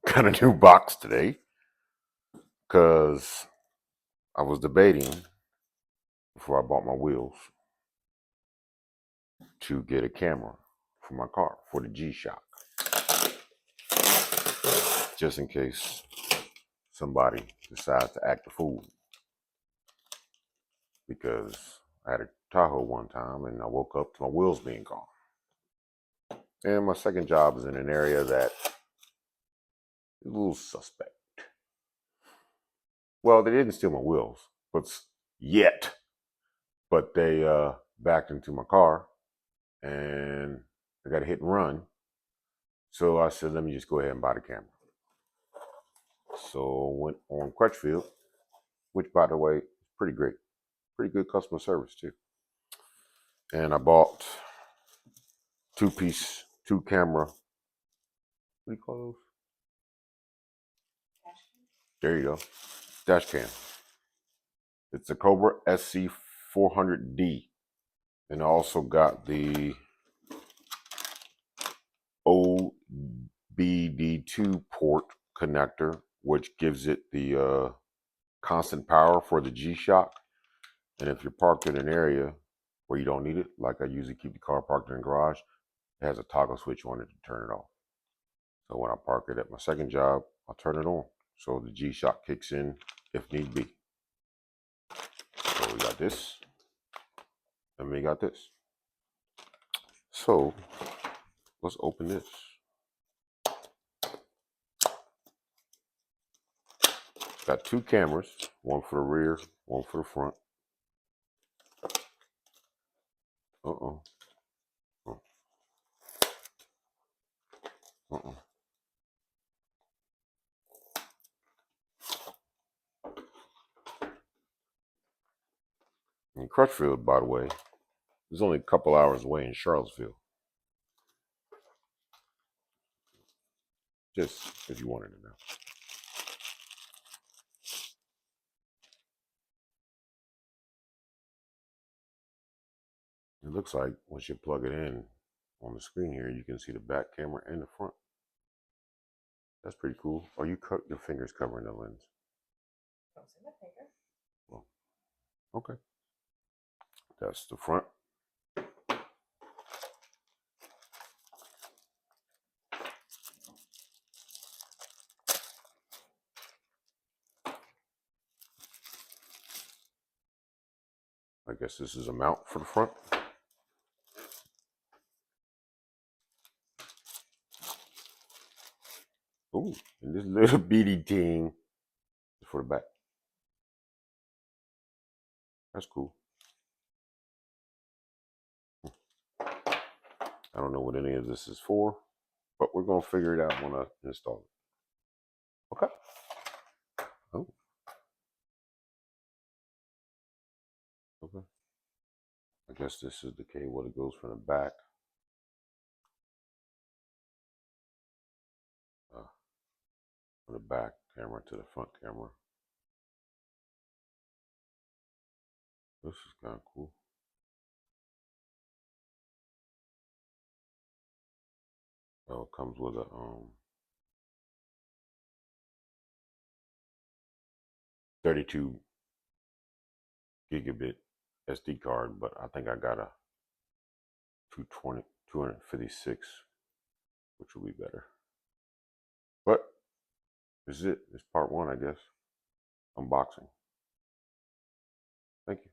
got a new box today because I was debating before I bought my wheels to get a camera for my car for the G-Shock, just in case somebody decides to act a fool. Because I had a Tahoe one time and I woke up to my wheels being gone. And my second job is in an area that is a little suspect. Well, they didn't steal my wheels, but yet. But they backed into my car and I got a hit and run. So I said, let me just go ahead and buy the camera. So I went on Crutchfield, which, by the way, is pretty great. Pretty good customer service, too. And I bought two-piece, two-camera, what do you call those? There you go. Dash cam. It's a Cobra SC400D. And I also got the OBD2 port connector, which gives it the constant power for the G-Shock. And if you're parked in an area where you don't need it, like I usually keep the car parked in the garage, it has a toggle switch on it to turn it off. So when I park it at my second job, I'll turn it on. So the G-Shock kicks in if need be. So we got this, and we got this. So let's open this. It's got two cameras, one for the rear, one for the front. Uh-oh. Uh-oh. And Crutchfield, by the way, is only a couple hours away in Charlottesville. Just if you wanted to know. It looks like once you plug it in on the screen here, you can see the back camera and the front. That's pretty cool. Or you cut your fingers covering the lens. Don't see my finger. Well, okay. That's the front. I guess this is a mount for the front. Ooh, and this little beady thing is for the back. That's cool. I don't know what any of this is for, but we're going to figure it out when I install it. Okay. Oh. Okay. I guess this is the cable that goes from the back. From the back camera to the front camera. This is kind of cool. Oh, it comes with a 32 gigabit SD card, but I think I got a 256, which will be better. But this is it. It's part one, I guess. Unboxing. Thank you.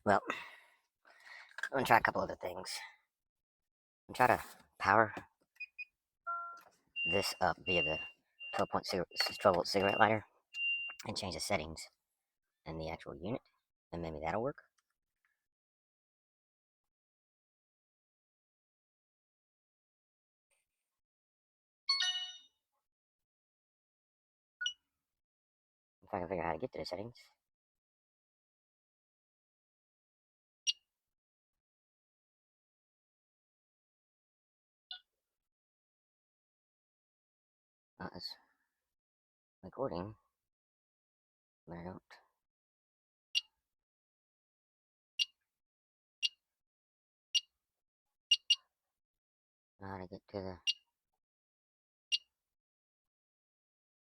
Well, I'm gonna try a couple other things. I'm gonna try to power this up via the 12 volt cigarette lighter and change the settings in the actual unit, and maybe that'll work. If I can figure out how to get to the settings. It's recording, but I don't know how to get to the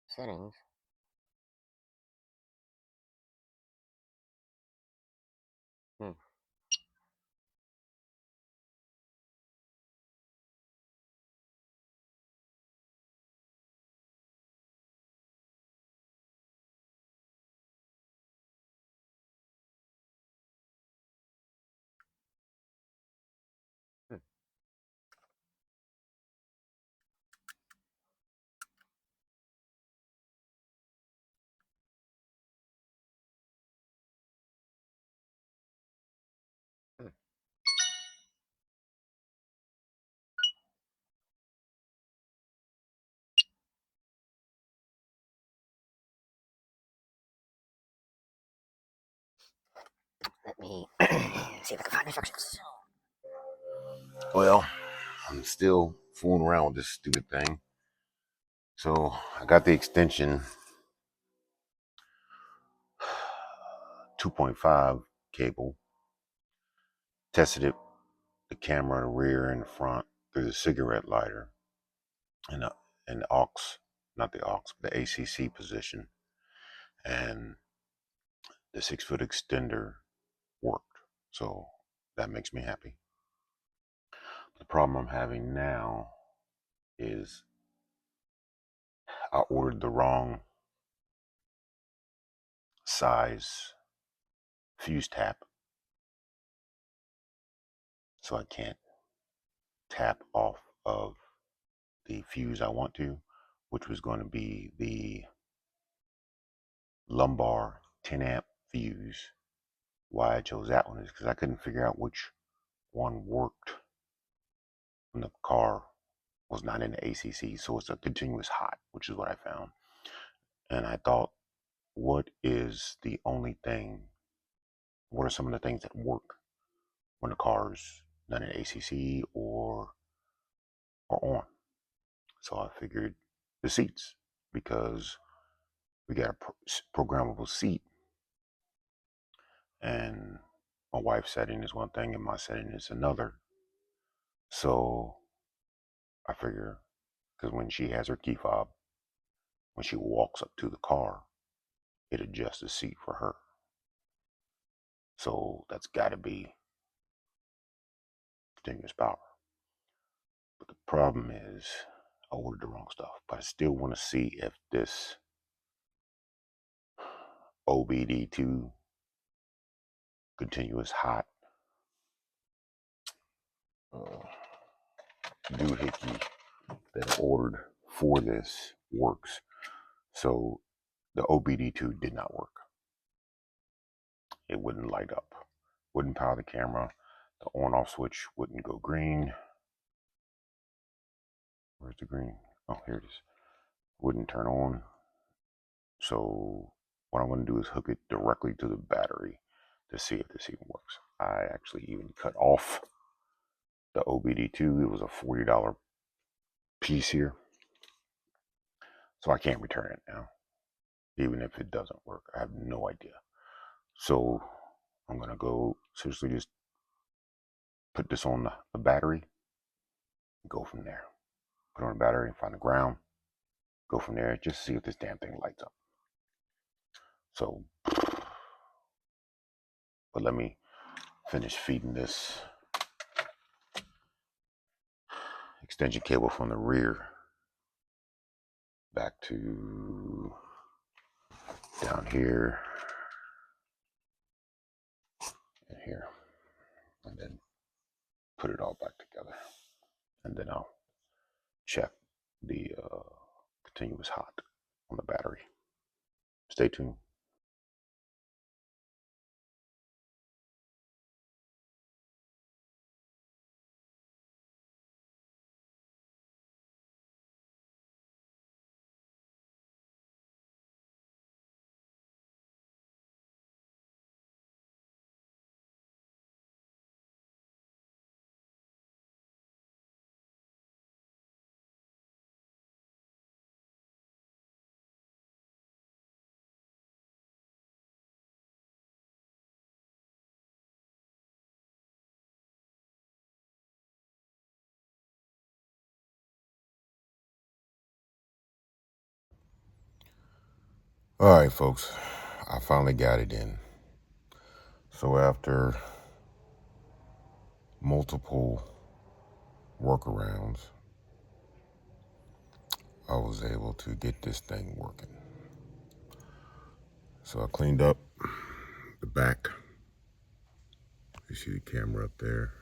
settings. Hmm. Hmm. Hmm. Let me see if I can find instructions. Well, I'm still fooling around with this stupid thing. So I got the extension 2.5 cable, tested it, the camera, the rear and the front through the cigarette lighter and the aux, not the aux, the ACC position, and the 6-foot extender worked. So that makes me happy. The problem I'm having now is I ordered the wrong size fuse tap, so I can't tap off of the fuse I want to, which was going to be the lumbar 10 amp fuse. Why I chose that one is because I couldn't figure out which one worked when the car was not in the ACC, so it's a continuous hot, which is what I found. And I thought, what are some of the things that work when the car's not in ACC or on? So I figured the seats, because we got a programmable seat, and my wife's setting is one thing and my setting is another. So I figure, because when she has her key fob, when she walks up to the car, it adjusts the seat for her. So that's got to be continuous power. But the problem is, I ordered the wrong stuff. But I still want to see if this OBD2 continuous hot doohickey that I ordered for this works. So the OBD2 did not work. It wouldn't light up, wouldn't power the camera. The on-off switch wouldn't go green. Where's the green? Oh, here it is. Wouldn't turn on. So what I'm going to do is hook it directly to the battery to see if this even works. I actually even cut off the OBD2. It was a $40 piece here. So I can't return it now, even if it doesn't work. I have no idea. So I'm going to go seriously just put this on the battery and go from there. Put on the battery and find the ground. Go from there, just see if this damn thing lights up. So, but let me finish feeding this extension cable from the rear back to down here here, and then put it all back together. And then I'll check the continuous hot on the battery. Stay tuned. All right, folks, I finally got it in. So after multiple workarounds, I was able to get this thing working. So I cleaned up the back. You see the camera up there.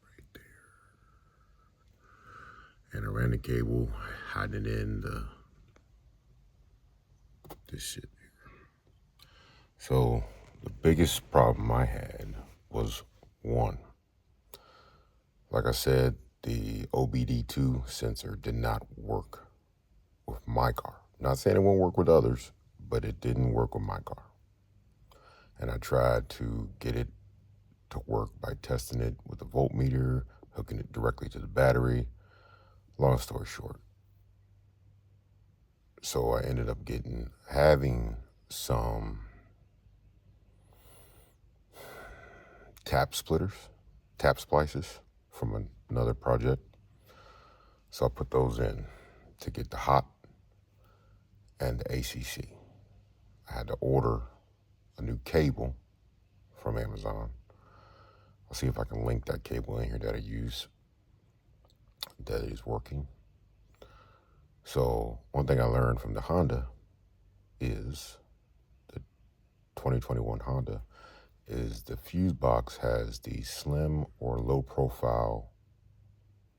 Right there. And I ran the cable, hiding it in this shit here. So the biggest problem I had was one. Like I said, the OBD2 sensor did not work with my car. Not saying it won't work with others, but it didn't work with my car. And I tried to get it to work by testing it with a voltmeter, hooking it directly to the battery. Long story short. So I ended up having some tap splices from another project. So I put those in to get the hot and the ACC. I had to order a new cable from Amazon. I'll see if I can link that cable in here that I use that is working. So one thing I learned from the Honda is, the 2021 Honda, is the fuse box has the slim or low profile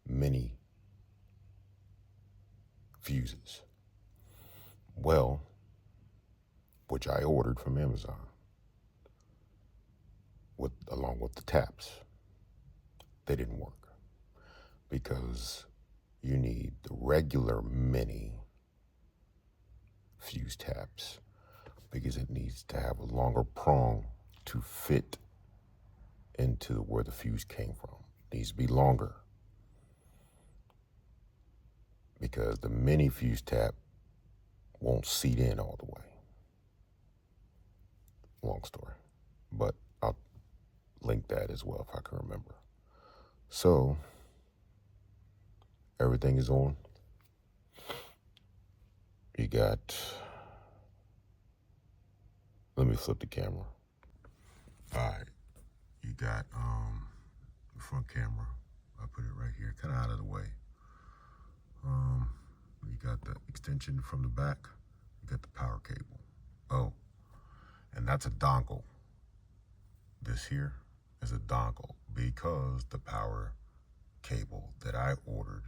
mini fuses. Well, which I ordered from Amazon along with the taps. They didn't work because you need the regular mini fuse taps because it needs to have a longer prong to fit into where the fuse came from. It needs to be longer because the mini fuse tap won't seat in all the way. Long story, but I'll link that as well if I can remember. So everything is on. You got, let me flip the camera. All right, you got the front camera. I put it right here, kind of out of the way. You got the extension from the back. You got the power cable. Oh, and that's a dongle. This here is a dongle because the power cable that I ordered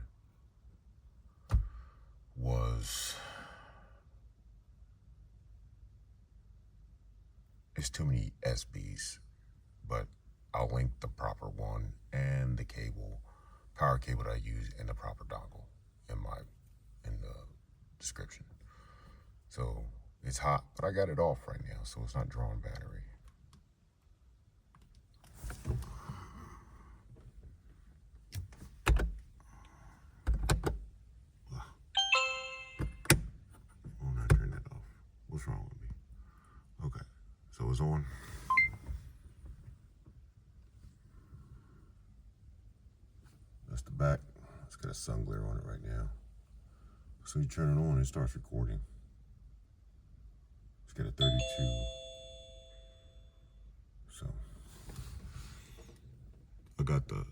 it's too many SBs, but I'll link the proper one and the power cable that I use and the proper dongle in the description. So it's hot, but I got it off right now, so it's not drawing battery. Why not turn that off? What's wrong with me? Okay, so it's on. That's the back. It's got a sun glare on it right now. So you turn it on, it starts recording. It's got a 32. So I got the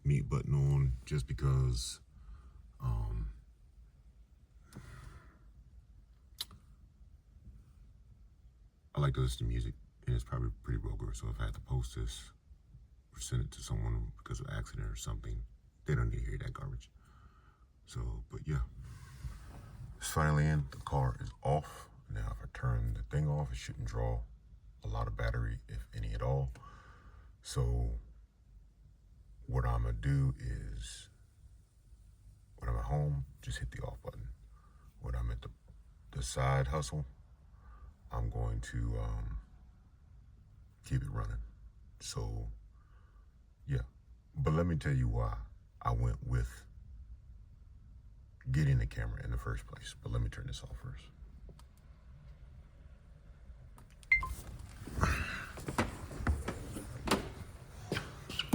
mute button on just because like to listen to music, and it's probably pretty vulgar. So if I had to post this or send it to someone because of accident or something, they don't need to hear that garbage. So, but yeah, it's finally in. The car is off. Now, if I turn the thing off, it shouldn't draw a lot of battery, if any at all. So what I'm gonna do is, when I'm at home, just hit the off button. When I'm at the side hustle, I'm going to keep it running. So yeah, but let me tell you why I went with getting the camera in the first place. But let me turn this off first.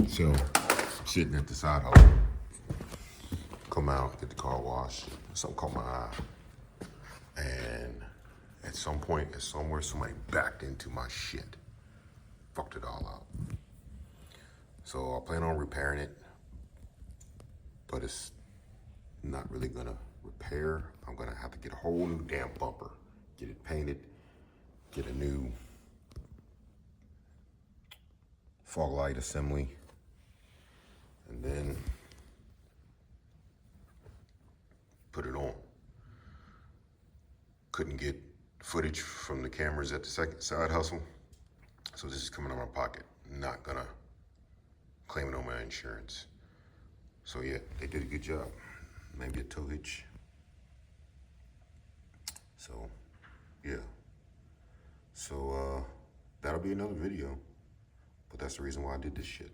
So, sitting at the side hole, come out, get the car washed, something caught my eye. And at some point, somewhere, somebody backed into my shit. Fucked it all out. So I plan on repairing it, but it's not really gonna repair. I'm gonna have to get a whole new damn bumper, get it painted, get a new fog light assembly, and then put it on. Couldn't get footage from the cameras at the second side hustle, so this is coming out of my pocket. Not gonna claim it on my insurance. So yeah, they did a good job. Maybe a tow hitch. So yeah. So that'll be another video, but that's the reason why I did this shit.